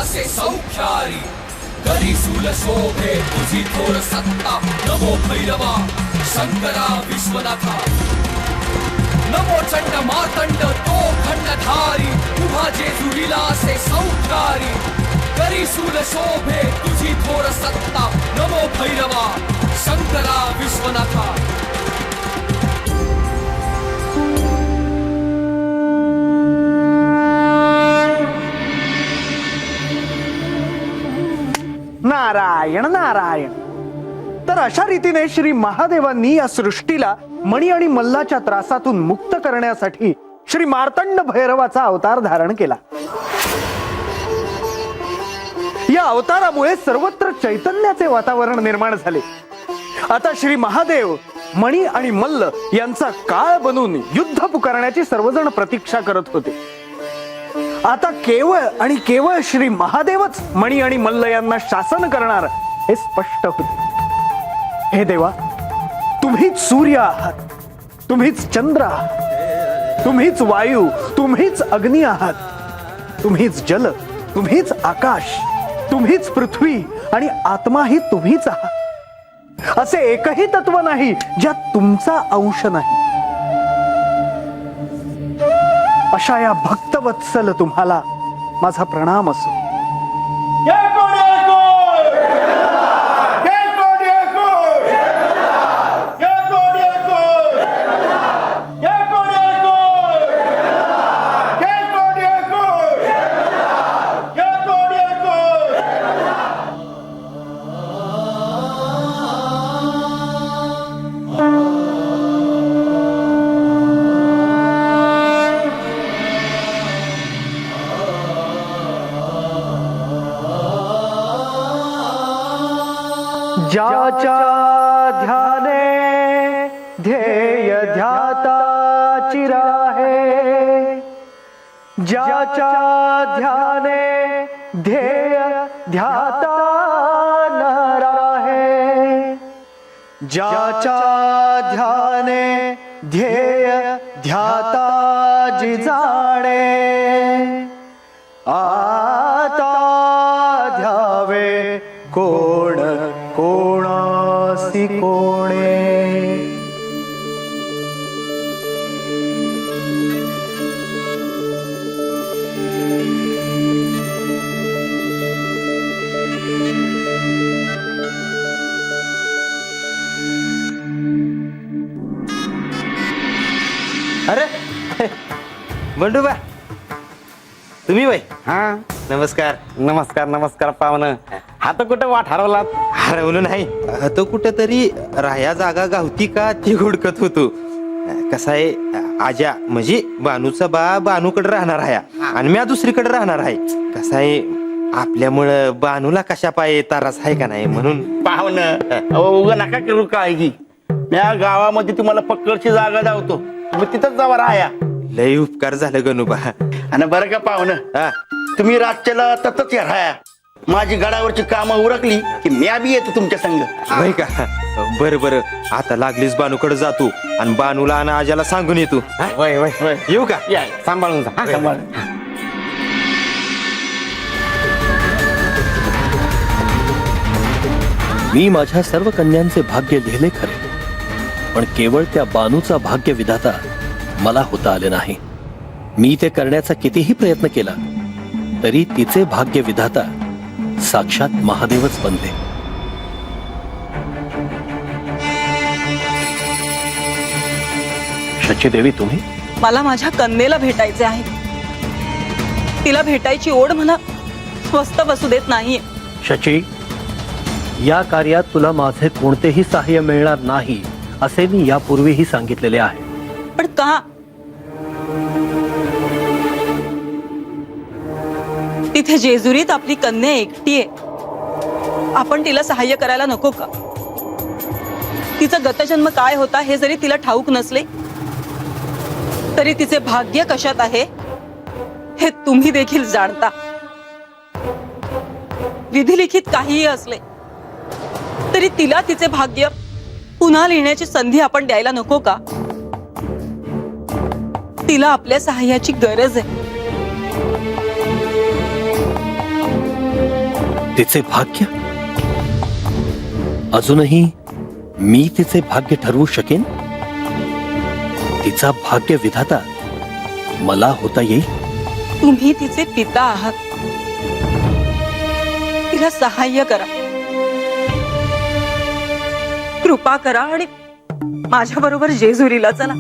विलासे सौख्यारी करी सूल शोभे तुझी थोर सत्ता नमो भैरवा शंकरा विश्वनाथा नमो चंड मार्तंड तो खंडधारी उभा जेजू विलासे सौख्यारी करी सूल शोभे तुझी थोर सत्ता नमो भैरवा शंकरा विश्वनाथा। नारायण नारायण। तर अशा रीतीने श्री महादेवांनी या सृष्टीला मणी आणि मल्लाच्या त्रासातून मुक्त करण्यासाठी श्री मार्तंड भैरवाचा अवतार धारण केला। या अवतारामुळे सर्वत्र चैतन्याचे वातावरण निर्माण झाले। आता श्री महादेव मणी आणि मल्ल यांचा काळ बनून युद्ध पुकारण्याची सर्वजण प्रतीक्षा करत होते। आता केवळ आणि केवळ श्री महादेवच मणी आणि मल्ल यांना शासन करणार हे स्पष्ट होते। हे देवा, तुम्हीच सूर्य आहात, तुम्हीच चंद्र आहात, तुम्हीच वायू, तुम्हीच अग्नी आहात, तुम्हीच जल, तुम्हीच आकाश, तुम्हीच पृथ्वी आणि आत्माही तुम्हीच आहात। असे एकही तत्व नाही ज्यात तुमचा अंश नाही। अशा या भक्तवत्सल तुम्हाला माझा प्रणाम असो। ज्याच्या ध्याने ध्येय ध्याता चिराहे, ज्याच्या ध्याने ध्येय ध्याता न राहे, ज्याच्या ध्याने ध्येय ध्याता जी जाणे, आता ध्यावे कोण कोणासी कोणे। अरे बंडूबा, तुम्ही बाई? हा, नमस्कार. नमस्कार नमस्कार पाहुणं. आता कुठं वाट हरवलात? हरवलो नाही, तो कुठं तरी राया जागा गावती का ती हुडकत होतो. कसा आहे, आजा म्हणजे बानूचा बा बानूकडे राहणार आहे आणि मी दुसरीकडे राहणार आहे. कसा आहे, आपल्यामुळं बानूला कशा पाय तारास आहे का नाही म्हणून. पाहुणं उगा नका करू काय की, या गावामध्ये तुम्हाला पक्कडची जागा धावतो, तुम्ही तिथंच जावा राहा. लय उपकार झालं गणूबा. आणि बरं का पाहुणं, हा, तुम्ही रातच्याला ततच या राहा. माझी गडावरची कामं उरकली की मी बी येतो तुमच्या संग. होय का? बरं बरं, आता लागलीच बानूकडे जातो आणि बानूला आणि आजाला सांगून येतो. वय वय वय, येऊ का? या सांभाळून जा. सांभाळ. मी माझ्या सर्व कन्यांचे भाग्य लिहिले खरे, पण केवळ त्या बानूचा भाग्य विधाता मला होता आले नाही. मी ते करण्याचा कितीही प्रयत्न केला तरी तिचे भाग्य विधाता साक्षात महादेवच बनले. शचीदेवी, तुम्ही? मला माझ्या कन्येला भेटायचे आहे. तिला भेटायची ओढ मला स्वस्त बसू देत नाहीये. शची, या कार्यात तुला माझे कोणतेही सहाय्य मिळणार नाही असे मी यापूर्वीही सांगितलेले आहे. पण का? तिथे जेजुरीत आपली कन्या एकटी आहे. आपण तिला सहाय्य करायला नको का? तिचा गतजन्म काय होता हे जरी तिला ठाऊक नसले तरी तिचे भाग्य कशात आहे हे तुम्ही देखील जाणता. विधिलिखित काहीही असले तरी तिला तिचे भाग्य पुन्हा लिहिण्याची संधी आपण द्यायला नको का? तिला आपल्या सहाय्याची गरज आहे. तिचे भाग्य अजूनही मी तिचे भाग्य ठरवू शकेन? तिचा भाग्य विधाता मला होता येईल? तुम्ही तिचे पिता आहात. तिला सहाय्य करा, कृपा करा आणि माझ्या बरोबर जेजुरीला चला.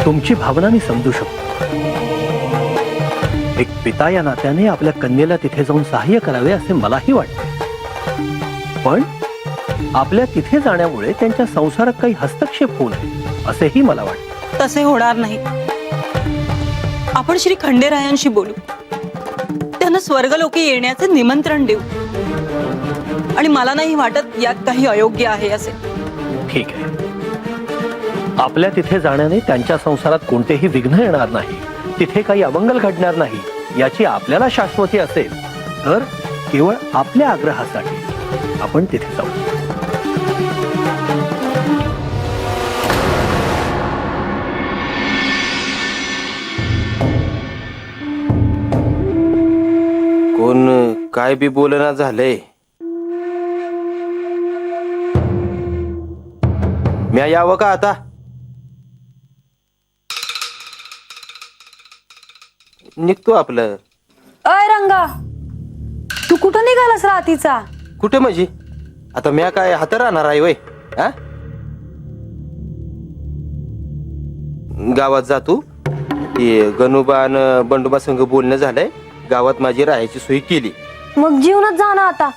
तुमची भावना मी समजू शकतो. एक पिता या नात्याने आपल्या कन्येला तिथे जाऊन सहाय्य करावे असे मलाही वाटते. पण आपल्या तिथे जाण्यामुळे त्यांच्या संसारात काही हस्तक्षेप होऊ नये असेही मला वाटते. तसे होणार नाही. आपण श्री खंडेरायांशी बोलू, त्यांना स्वर्गलोकी येण्याचे निमंत्रण देऊ. आणि मला नाही वाटत यात काही अयोग्य आहे असे. ठीक आहे. आपल्या तिथे जाण्याने त्यांच्या संसारात कोणतेही विघ्न येणार नाही, तिथे काही अमंगल घडणार नाही याची आपल्याला शाश्वती असेल तर केवळ आपल्या आग्रहासाठी आपण तिथे जाऊ. कोण काय बी बोलना झालंय. म्या यावं का आता? निघतो आपलं. अय रंगा, तू कुठं निघालास रातीचा? कुठे म्हणजे? आता म्या काय हात राहणार आहे वय? हा? गावात जातो. ते गणोबा न बंडोबा संघ बोलणं झालंय. गावात माझी राहायची सोय केली. मग जीवनच जा ना आता.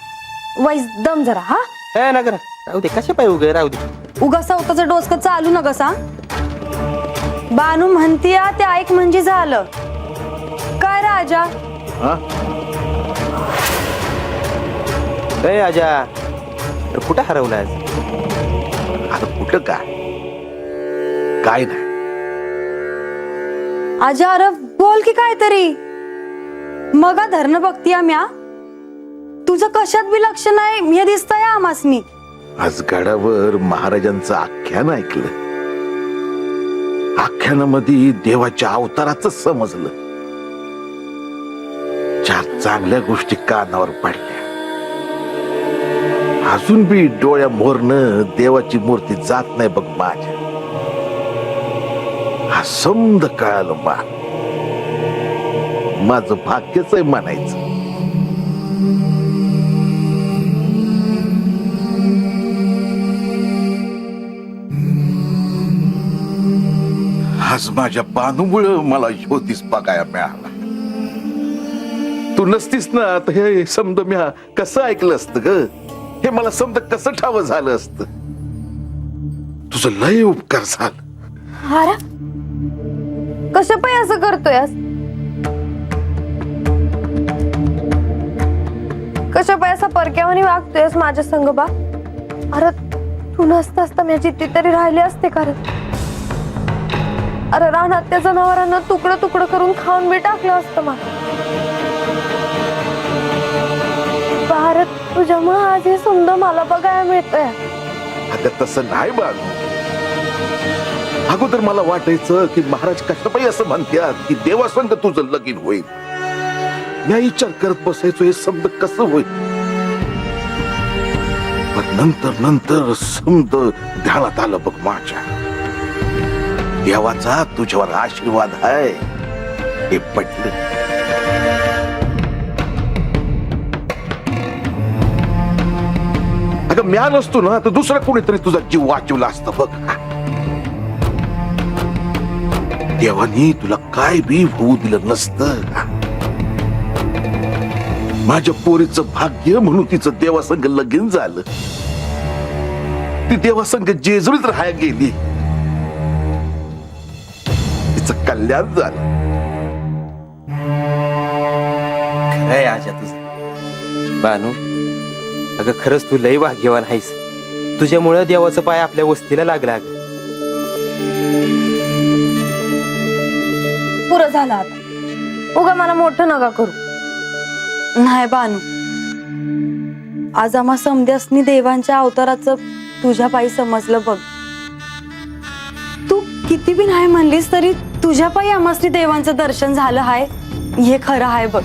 वैस दम जरा. हा हे ना करा, राहू दे. कशा पाय उगे राहू दे. उगा स्वतःचं डोसकं चालू नका सा. बानू म्हणतीया ते ऐक म्हणजे झालं. काय राजा? ए आजा, अरे कुठं हरवलास? आता कुठं काय नाही. आजा अरे बोल की काहीतरी. मगा धरणं बघती म्या. तुझं कशात बी लक्ष नाही हे दिसतंय आमासनी. आज गडावर महाराजांचं आख्यान ऐकलं. आख्यानामध्ये देवाच्या अवताराचं समजलं. चार चांगल्या गोष्टी कानावर पडल्या. अजून बी डोळ्या मोरनं देवाची मूर्ती जात नाही बघ माझ्या. हा समद कळालं बा. माझं भाग्यच आहे म्हणायचं. आज माझ्या बानूमुळं मला ह्योतीस बघायला मिळाला. तू नसतीस ना तर हे समद म्या कसं ऐकलं असतं ग. हे मला समद कसं ठाव झालं असतं. तुझं लय उपकार झालं. अरे कसं पाय असं करतोयस? कशा पाय असा परक्यावानी वागतोयस माझ्या संग बा? अरे तू नसतास तर माझी तरी राहिले असते. कारण अरे रानात त्या जनावरांना तुकडं तुकडं करून खाऊन बी टाकलं असतं मला. भारत तुझ्यामुळे आज हे समजा मला बघायला मिळतंय. अगं तसं नाही बाळू. अगोदर मला वाटायचं की महाराज कशापाई असं म्हणतात की देवासंग तुझं लगीन होईल. मी विचार करत बसायचो हे समज कसं होईल. पण नंतर समज ध्यानात आलं बघ माझ्या. देवाचा तुझ्यावर आशीर्वाद आहे हे पटलं. अगं म्या नसतो ना तर दुसरा कोणीतरी तुझा जीव वाचवला असतं बघ. देवानी तुला काय बी होऊ दिलं नसतं. माझ्या पोरीचं भाग्य म्हणून तिचं देवासंग लगीन झालं. ती देवासंग जेजुरीत राहायला गेली. तिचं कल्याण झालं. खरंय आजा तुझं. बानू, अगं खरंच तू लय भाग्यवान आहेस. तुझ्यामुळं देवाचं पाय आपल्या वस्तीला लागला. पुरं झालं आता. उगा मला मोठं नका करू. नाही बानू, आज आम्हा समध्यासनी देवांच्या अवताराचं तुझ्या पायी समजलं बघ. किती बी नाही म्हणलीस तरी तुझ्या पायी आम्हासनी देवांचं दर्शन झालं हाय हे खरं आहे बघ.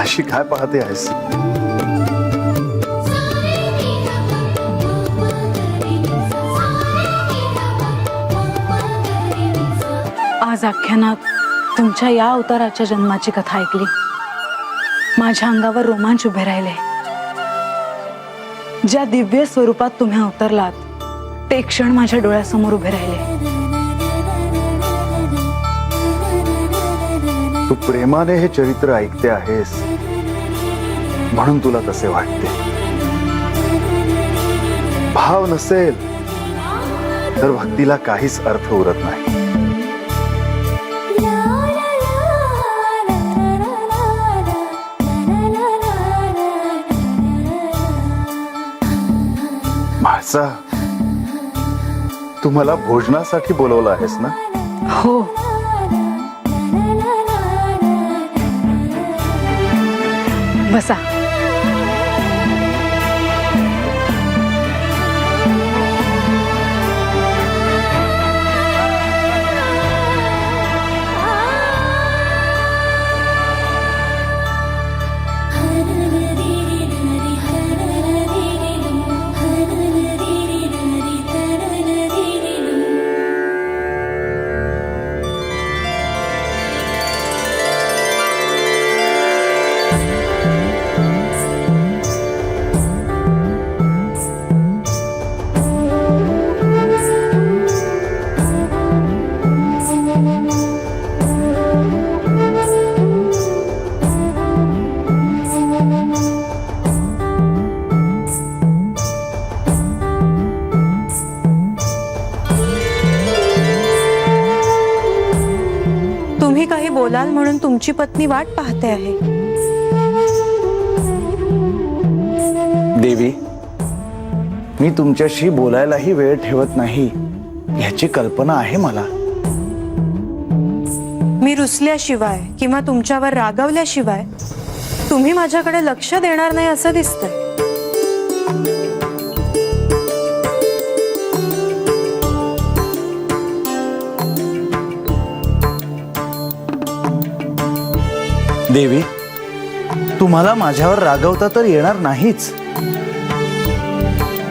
अशी काय पाहते आहेस? आज आख्यानात तुमच्या या अवताराच्या जन्माची कथा ऐकली. माझ्या अंगावर रोमांच उभे राहिले. ज्या दिव्य स्वरूपात तुम्ही अवतरलात ते क्षण माझ्या डोळ्यासमोर उभे राहिले. तू प्रेमाने हे चरित्र ऐकते आहेस म्हणून तुला तसे वाटते. भाव नसेल तर भक्तीला काहीच अर्थ उरत नाही. म्हाळसा, तू मला भोजनासाठी बोलवलं आहेस ना? हो, बसा. तुम्ही काही बोलाल म्हणून तुमची पत्नी वाट पाहते आहे. देवी, मी तुमच्याशी बोलायलाही वेळ ठेवत नाही ह्याची कल्पना आहे मला. मी रुसल्याशिवाय किंवा तुमच्यावर रागवल्याशिवाय तुम्ही माझ्याकडे लक्ष देणार नाही असं दिसतंय. देवी, तुम्हाला माझ्यावर रागवता तर येणार नाहीच,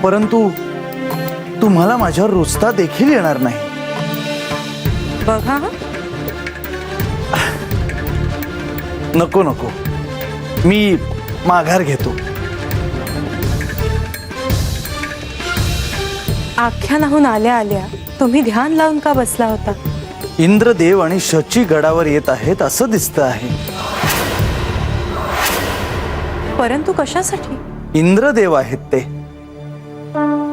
परंतु तुम्हाला माझ्यावर रुसता देखील येणार नाही. बघा, नको नको, मी माघार घेतो. आख्यानाहून आल्या आल्या तुम्ही ध्यान लावून का बसला होता? इंद्रदेव आणि शची गडावर येत आहेत असं दिसतं आहे. परंतु कशासाठी? इंद्रदेव आहेत ते.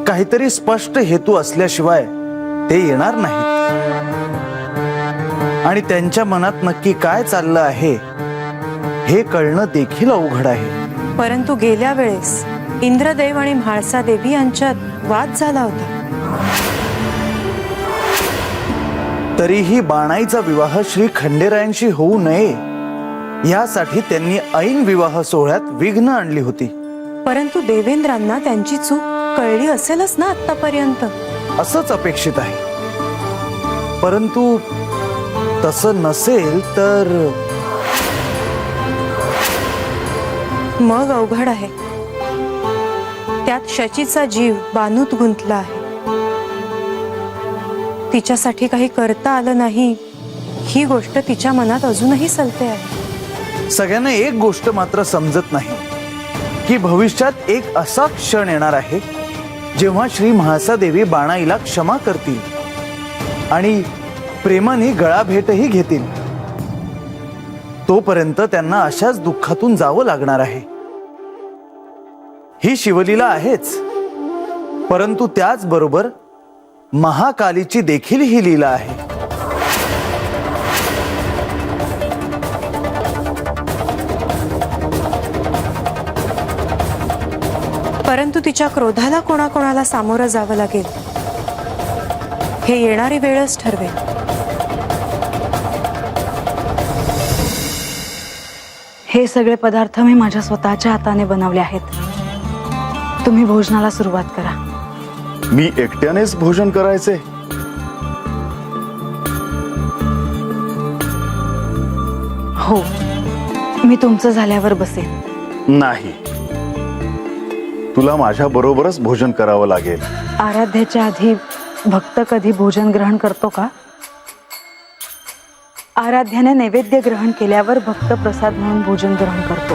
काहीतरी स्पष्ट हेतू असल्याशिवाय ते येणार नाहीत. आणि त्यांच्या मनात नक्की काय चाललं आहे हे कळणं देखील अवघड आहे. परंतु गेल्या वेळेस इंद्रदेव आणि म्हाळसा देवी यांच्यात वाद झाला होता. तरीही बाणाईचा विवाह श्री खंडेरायांशी होऊ नये यासाठी त्यांनी ऐन विवाह सोहळ्यात विघ्न आणली होती. परंतु देवेंद्रांना त्यांची चूक कळली असेलच ना आतापर्यंत? असंच अपेक्षित आहे. परंतु तसं नसेल तर मग अवघड आहे. त्यात शचीचा जीव बानूत गुंतला आहे. तिच्यासाठी काही करता आलं नाही ही गोष्ट तिच्या मनात अजूनही सलते आहे. सगळ्यांना एक गोष्ट मात्र समजत नाही की भविष्यात एक असा क्षण येणार आहे जेव्हा श्री म्हाळसादेवी बाणाईला क्षमा करतील आणि प्रेमाने गळा भेटही घेतील. तोपर्यंत त्यांना अशाच दुःखातून जावं लागणार आहे. ही शिवलीला आहेच, परंतु त्याचबरोबर महाकालीची देखील ही लीला आहे. परंतु तिच्या क्रोधाला कोणाकोणाला सामोरं जावं लागेल हे येणारी वेळच ठरवेल. हे सगळे पदार्थ मी माझ्या स्वतःच्या हाताने बनवले आहेत. तुम्ही भोजनाला सुरुवात करा. मी एकट्यानेच भोजन करायचे? हो, मी तुमचं झाल्यावर बसेन. नाही, तुला माझ्या बरोबरच भोजन करावं लागेल. आराध्याच्या आधी भक्त कधी भोजन ग्रहण करतो का? आराध्याने नैवेद्य ग्रहण केल्यावर भक्त प्रसाद म्हणून भोजन ग्रहण करतो.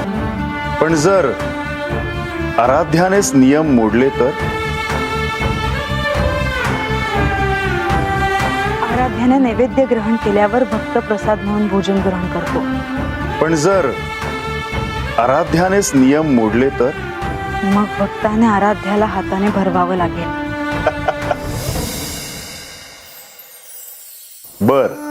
पण जर आराध्यानेच नियम मोडले तर? आराध्याने नैवेद्य ग्रहण केल्यावर भक्त प्रसाद म्हणून भोजन ग्रहण करतो. पण जर आराध्यानेच नियम मोडले तर? मग भक्ताने आराध्याला हाताने भरवावं लागेल. बर.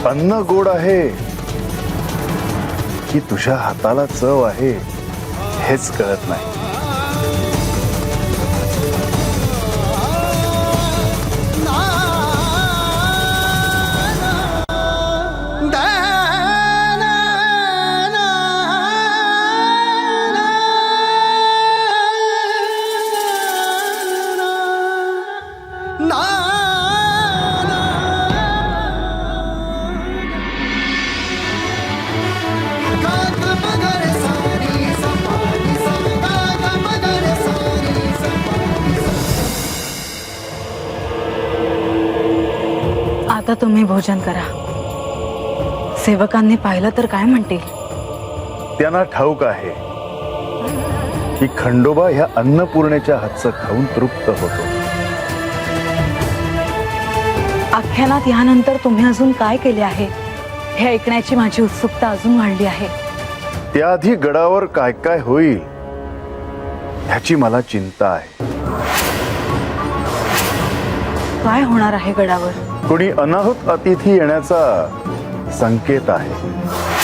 अन्न गोड आहे की तुझ्या हाताला चव आहे हेच कळत नाही. आता तुम्ही भोजन करा. सेवकांनी पाहिलं तर काय म्हणतील? त्यांना ठाऊक आहे की खंडोबा ह्या अन्नपूर्णेच्या हातचं खाऊन तृप्त होतो. आख्यानात यानंतर तुम्ही अजून काय केले आहे हे ऐकण्याची माझी उत्सुकता अजून वाढली आहे. त्याआधी गडावर काय काय होईल ह्याची मला चिंता आहे. काय होणार आहे गडावर? कोणी अनाहूत अतिथी येण्याचा संकेत आहे.